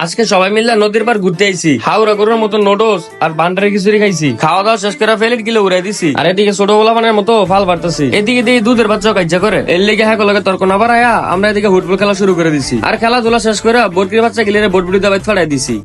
আজকে সবাই মিলে নদীর পার ঘুরতে আইছি। হাওড়া করার মতো নোডস আর বান্ডারে খিচুড়ি খাইছি। খাওয়া দাওয়া শেষ করে ফেলে কিলো উড়াই দিছি। আর এদিকে ছোট গোলাপানের মতো ফাল বাড়তেছি। এদিকে দিয়ে দুধের বাচ্চা কাজ্জা করে এর লেগে হ্যাঁ লগে তর্ক না বাড়ায়া আমরা এদিকে ফুটবল খেলা শুরু করে দিছি। আর খেলাধুলা শেষ করে বটকির বাচ্চা গিলে বটবুটি দাবাই ছড়াই দিছি।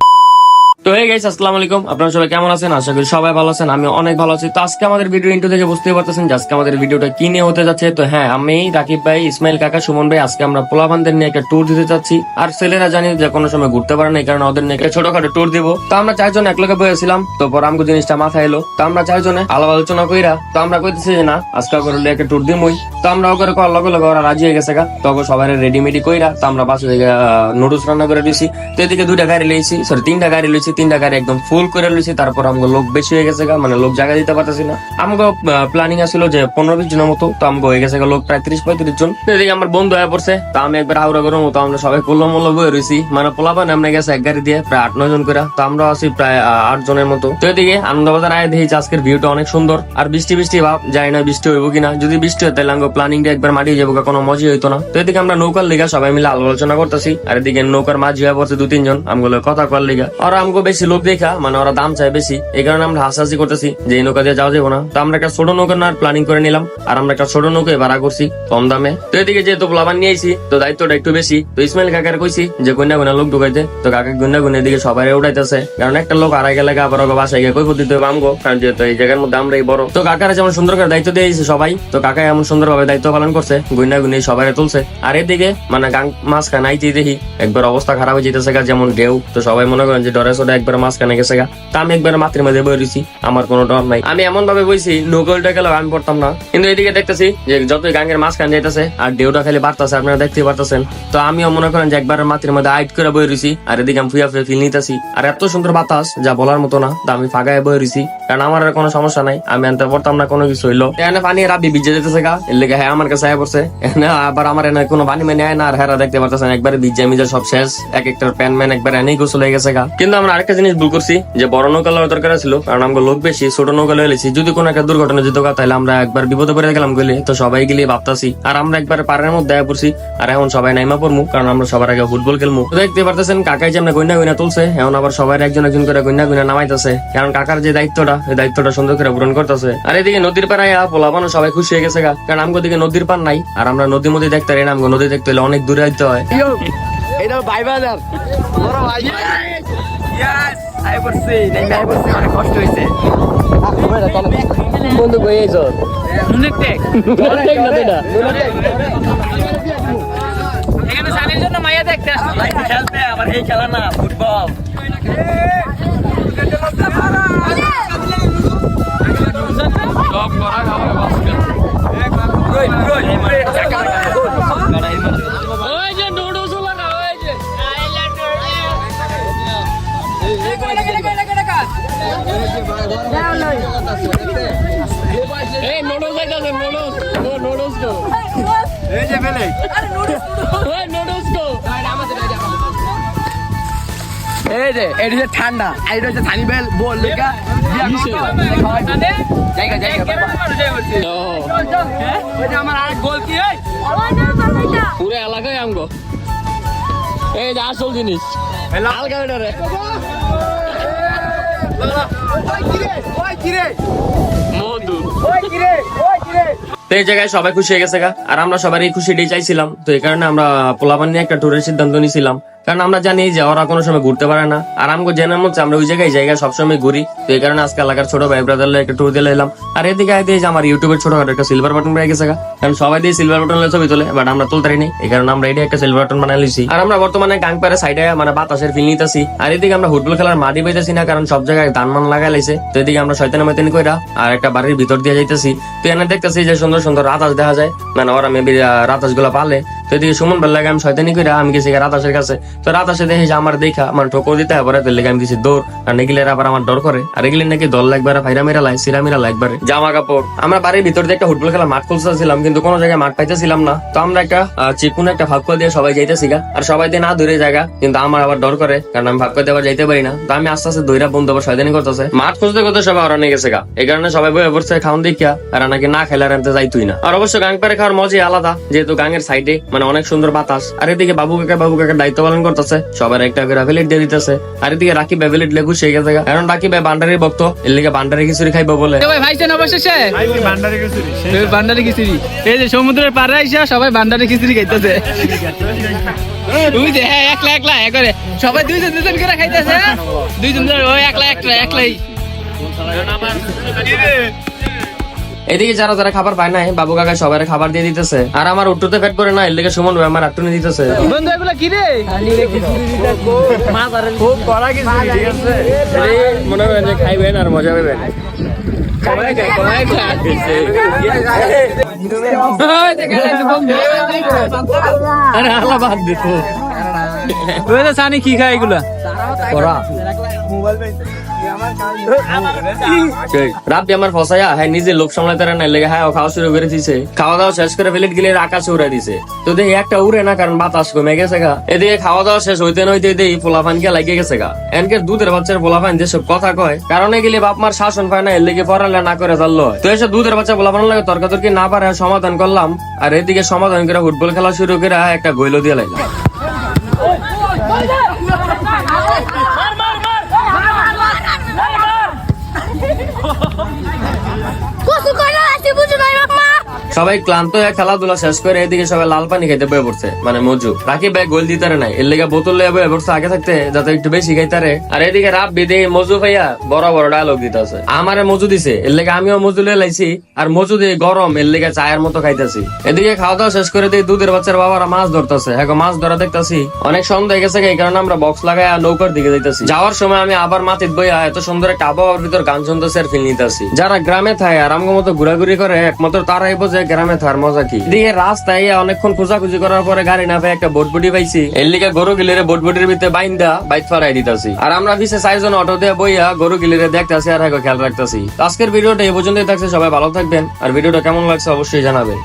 তো হে গাইস, আসসালামু আলাইকুম। আপনারা সবাই কেমন আছেন? আশা করি সবাই ভালো আছেন। আমি অনেক ভালো আছি। তো আজকে আমাদের ভিডিও ইন্ট্রো থেকে বুঝতে পারতেছেন যে আজকে আমাদের ভিডিওটা কি নিয়ে হতে যাচ্ছে। তো হ্যাঁ, আমি রাকিব ভাই, ইসমাইল কাকা, সুমন ভাই আজকে আমরা পোলাপানদের নিয়ে একটা ট্যুর দিতে চাচ্ছি। আর ছেলেরা জানি যে কোনো সময় ঘুরতে পারে না, এই কারণে ওদের নিয়ে একটা ছোটখাটো ট্যুর দিব। তো আমরা চারজন একলগে বসেছিলাম, তো পর আমাকে জিনিসটা মাথায় এলো। তো আমরা চারজনে আলাপ আলোচনা কইরা তো আমরা কইতেছি যে না আজকে করলে একটা ট্যুর দিমই। তো আমরা ওকে কল লগে লগে ওরা রাজি হয়ে গেছে গা। তখন সবাই রেডিমেডি কইরা তো আমরা বাসে নুডলস রান্না করে দিয়েছি। তো এদিকে তিনটা গাড়ি লইছি, তিনটা গাড়ি একদম ফুল করে লইছি। তারপর আমাকে লোক বেশি হয়ে গেছে গা, মানে লোক জায়গা দিতে পারতেছি না। আমাকে প্ল্যানিং আসলো যে 15-20 জনের মতো, তো আমাকে হয়ে গেছে লোক প্রায় 30-35 জন। তো এদিকে আমার বন্ধু হয়ে পড়ছে। তো আমি একবার হাওড়া করার মতো আমরা সবাই কোল্লমল্ল বয়ে রয়েছি, মানে পোলাপান আমরা গেছে এক গাড়ি দিয়ে প্রায় 8-9 জন করে। তো আমরা আছি প্রায় 8 জনের মতো। তো এদিকে আনন্দবাজার আয় দেখি আজকের ভিউটা অনেক সুন্দর। আর বৃষ্টি ভাব, জানি না বৃষ্টি হইব কিনা। যদি বৃষ্টি হয় তাহলে আমাকে প্ল্যানিং দিয়ে একবার মাটি যাবো, কোনো মজা হইতো না। তো এদিকে আমরা নৌকার লিগা সবাই মিলে আলোচনা করতেছি। আর এদিকে নৌকার মাঝি হয়ে পড়ছে 2-3 জন আমগুলো কথা কর লিগা। আর আমাকে বেশি লোক দেখা, মানে ওরা দাম চায় বেশি, এই কারণে আমরা হাসাহাসি করতেছি যে এই নৌকা দিয়ে যাওয়া যাবো না। তো আমরা একটা ছোট নৌকা নেওয়ার প্ল্যানিং করে নিলাম। আর আমরা একটা ছোট নৌকা ভাড়া করছি কম দামে। তো এদিকে যেহেতু প্লাবান নিয়ে আইছি, তো দায়িত্বটা একটু বেশি। তো ইসমাইল কাকার কইছি যে গুন্না গুনা লোক ঢুকাইতে। তো কাকা গুন্না এদিকে সবাই উঠাইতেছে, কারণ একটা লোক আড়াই গেলে আবার ওকে বাসায় গিয়ে কৈফত দিতে হবে আমগো, কারণ যেহেতু এই জায়গার মধ্যে আমরাই বড়। তো কাকারা যেমন সুন্দর করে দায়িত্ব দিয়েছে সবাই, তো কাকা এমন সুন্দর ভাবে দায়িত্ব পালন করছে, গুন্না সবাই তুলছে। আর এদিকে মানে গাং মাঝখানে আইতে দেখি একবার অবস্থা খারাপ হয়ে যেতেছে গা, যেমন ঢেউ। তো সবাই মনে করেন যে ডরে সোডা একবার মাঝখানে গেছে গা। তা আমি একবার মাত্রের মধ্যে বই রয়েছি, আমার কোনো ডর নাই। আমি এমন ভাবে বইছি নৌকা উল্টে গেলেও আমি পড়তাম না। কিন্তু এদিকে দেখতেছি যে যতই গাঙ্গের মাঝখানে যাইতেছে আর ঢেউটা খালি বাড়তেছে, আপনারা দেখতে পারতেছেন। তো আমিও মনে করেন যে একবার মাত্রের মধ্যে আইট করে বই রয়েছি। আর এদিকে আমি ফুয়া ফিল নিতেছি। আর এত সুন্দর বাতাস যা বলার মতো না। তো আমি ফাঁকায় বই রয়েছি, কারণ আমার আর কোনো সমস্যা নাই, আমি আনতে পড়তাম না কোনো কিছু হইলো। এখানে পানি রাবি ভিজে যেতেছে গা, এর লেগে হ্যাঁ আমার কাছে আয় পড়ছে। আবার আমার এনে কোনো পানি মেনে আয় না। আর হেরা দেখতে পারতেছেন একবারে ভিজে মিজে সব শেষ, এক একটা প্যান ম্যান একবার এনেই গোসল হয়ে গেছে গা। কিন্তু আমরা আরেকটা জিনিস ভুল করছি, যে বড় নৌকা লওয়ার দরকার ছিল, কারণ আমরা লোক বেশি, ছোট নৌকা লইছি যদি কোনো একটা দুর্ঘটনা যেত গা, তাহলে আমরা একবার বিপদে পড়ে গেলাম গেলে। তো সবাই গেলে ভাবতাছি। আর আমরা একবার পাড়ের মধ্যে আয়া পড়ছি। আর এখন সবাই নাইমা পড়মু, কারণ আমরা সবার আগে ফুটবল খেলবো। দেখতে পারতেছেন কাকাই যেমন গইনা তুলছে, এখন আবার সবাই একজন করে গইনা নামাইতেছে, কারণ কাকার যে দায়িত্বটা, এই দায়িত্বটা সুন্দর করে পূরণ করতেছে। আর এদিকে নদীর পাড়ে পোলাপানো সবাই খুশি হয়ে গেছে গা, কারণ আমগো দিকে নদীর পার নাই। আর আমরা নদীর মধ্যে দেখতে পারি না, আমগো নদী দেখতে হলে অনেক দূরে আইতে হয়। এটা ভাই বাজার বড় ভাই অনেক কষ্ট হয়েছে বন্ধু কইছ এখানে সালের জন্য মাইয়া দেখতে খেলতে, আবার এই খেলা না ফুটবল। ঠান্ডা বল আমার আর গোল কি পুরো এলাকায় আমগো এই যে আসল জিনিস হালকা ওটারে মধু। তো এই জায়গায় সবাই খুশি হয়ে গেছে গা, আর আমরা সবারই খুশিটাই চাইছিলাম। তো এই কারণে আমরা পোলাপান নিয়ে একটা ট্যুরের সিদ্ধান্ত নিয়েছিলাম, কারণ আমরা জানি যে ওরা কোনো সময় ঘুরতে পারে না। আর আমাকে জেনার মধ্যে আমরা ওই জায়গায় সবসময় ঘুরি। তো এই কারণে আজকে এলাকার ছোট ভাই ব্রাদার একটা ট্যুর দিলে এলাম। আর এদিকে আইতে যে আমার ইউটিউবের ছোটখাটো একটা সিলভার বাটন পেয়ে গেছে গা, কারণ সবাই দিয়ে সিলভার বাটন ছবি তোলে, বাট আমরা তুলতে পারিনি। এই কারণে আমরা এটা একটা সিলভার বাটন বানাই লিছি। আর আমরা বর্তমানে গাং পারে সাইডে মানে বাতাসের ফিল নিতেছি। আর এদিকে আমরা ফুটবল খেলার মাটি পেয়েছি না, কারণ সব জায়গায় ধান মান লাগাই লাইছে। তো এদিকে আমরা শয়তানি ময়তানি কইরা আর একটা বাড়ির ভিতর দিয়ে যাইতেছি। তো এনে দেখতেছি যে সুন্দর সুন্দর রাতাস দেখা যায়, মানে ওরা মেবি রাতাস গুলা পালে। তো এদিকে সুমন বেল লাগে আমি শয়তানি কইরা আমি গেছি রাতাসের কাছে। তো রাতাসে দেখি আমার দেখা আমার ঠোকর দিতে হবে, লেগে আমি গেছি দৌড়। আর এগুলো আবার আমার ডর করে। আর এগুলি নাকি দল একবারে ফাইরা মেরা লাই সিরা মেরা লাই একবারে জামা কাপড়। আমরা বাড়ির ভিতর দিয়ে একটা ফুটবল খেলা মাঠ খুলতেছিলাম, কিন্তু কোনো জায়গায় মাঠ পাইতেছিলাম না। তো আমরা একটা চিকুন একটা ভাগ করে দিয়ে সবাই যাইতেছি গা। আর সবাই দিয়ে না দূরে জায়গা, কিন্তু আমার আবার ডর করে, কারণ আমি ভাগ করতে আবার যাইতে পারি না। তো আমি আস্তে আস্তে দইরা বন্ধু আবার শয়তানি করতেছে, মাঠ খুঁজতে করতে সবাই ওরা নিয়ে গেছে গা। এই কারণে সবাই বয়ে পড়ছে খাওয়ান দেখিয়া। আর নাকি না খেলে আর আনতে যাইতুই না। আর অবশ্য গাং পারে খাওয়ার মজাই আলাদা, যেহেতু গাঙের সাইডে মানে মানে অনেক সুন্দর বাতাস। আর এদিকে বাবু কাকা দায়িত্ব পালন করতেছে, সবার একটা করে প্লেট দিয়ে দিতেছে। আর এদিকে রাকিব ভাই প্লেট লেগু সেই গেছে, কারণ রাকিব ভাই বান্ডারির ভক্ত, এর লিগে বান্ডারি খিচুড়ি খাইবো বলে। ভাই ভাইছেন অবশেষে বান্ডারি খিচুড়ি, এই যে সমুদ্রের পাড়ে আইসা সবাই বান্ডারি খিচুড়ি খাইতেছে। একলা একলা করে সবাই দুইজন করে খাইতেছে, দুইজন ওই একলাই। এদিকে যারা যারা খাবার পায় না, বাবু কাকা সবাই খাবার দিয়ে দিতেছে। আর আমার উঠতে পেট করে না, এর লেগে সুমন ভাই আমার আটটুনি দিতেছে। বন্ধু এগুলা কি রে? খুব কড়া কিছু, ঠিক আছে? মনে হয় যে খাইবেন আর মজা পাবেন। আরে আল্লাহ বাদ দিত। সানি কি খায় এগুলা? রাব্বি আমার ফসাইয়া হ্যাঁ নিজে লোক সামলাতে না লেগে হ্যাঁ খাওয়া শুরু করে দিছে। খাওয়া দাওয়া শেষ করে প্লেট গিলে আকাশে উড়াই দিছে। তো দেখি একটা উড়ে না, কারণ বাতাস কমে গেছে গা। এদিকে খাওয়া দাওয়া শেষ হইতে নইতে দেখি পোলাপান কে লাগিয়ে গেছে গা। এনকে দুধের বাচ্চার পোলাপান যেসব কথা কয়, কারণে গেলে বাপ মার শাসন পায় না, এর লেগে পড়ালে না করে চাললো। তো এসব দুধের বাচ্চা পোলাপান লাগে তর্কাতর্কি না পারে সমাধান করলাম। আর এদিকে সমাধান করে ফুটবল খেলা শুরু করে একটা গোল দিয়ে লাইলাম। সবাই ক্লান্ত হয়ে খেলাধুলা শেষ করে এদিকে সবাই লাল পানি খাইতে বয়ে পড়ছে, মানে মজু। রাকিব ভাই গোল দিতে নাই, এর লেগে বোতল লিয়ে বয়ে পড়ছে আগে থাকতে, যাতে একটু বেশি খাইতারে। আর এদিকে রাব বিদে মজু ভাইয়া বড় বড় ডায়লগ দিতেছে, আমারে মজু দিছে, এর লেগে আমিও মজু লিয়ে লাইছি। আর মজু দিয়ে গরম, এর লেগে চায়ের মতো খাইতেছি। এদিকে খাওয়া দাওয়া শেষ করে দিয়ে দুধের বাচ্চার বাবারা মাছ ধরতেছে, হ্যাঁ মাছ ধরা দেখতেছি। অনেক সন্ধ্যা হয়ে গেছে, এই কারণে আমরা বক্স লাগাই নৌকার দিকে যাইতেছি। যাওয়ার সময় আমি আবার মাটির বইয়া এত সুন্দর একটা আবহাওয়ার ভিতর গান শুনতেছি আর ফিল নিতেছি। যারা গ্রামে থাকে আর আমগো মতো ঘোরাঘুরি করে, একমাত্র তারাই বোঝে গ্রামে থার মজা কি। দিয়ে রাস্তায় অনেকক্ষণ খোঁজাখুঁজি করার পরে গাড়ি না পেয়ে একটা বোটবুটি পাইছি, এর লিগে গরু গিলের বোটবুটির ভিতরে বাইন্দা বাইক ফারাই দিতেছি। আর আমরা পিছে 4 জন অটো দিয়ে বইয়া গরু গিলের দেখতেছি আর খেয়াল রাখতেছি। আজকের ভিডিওটা এই পর্যন্তই থাকছে, সবাই ভালো থাকবেন। আর ভিডিওটা কেমন লাগছে অবশ্যই জানাবেন।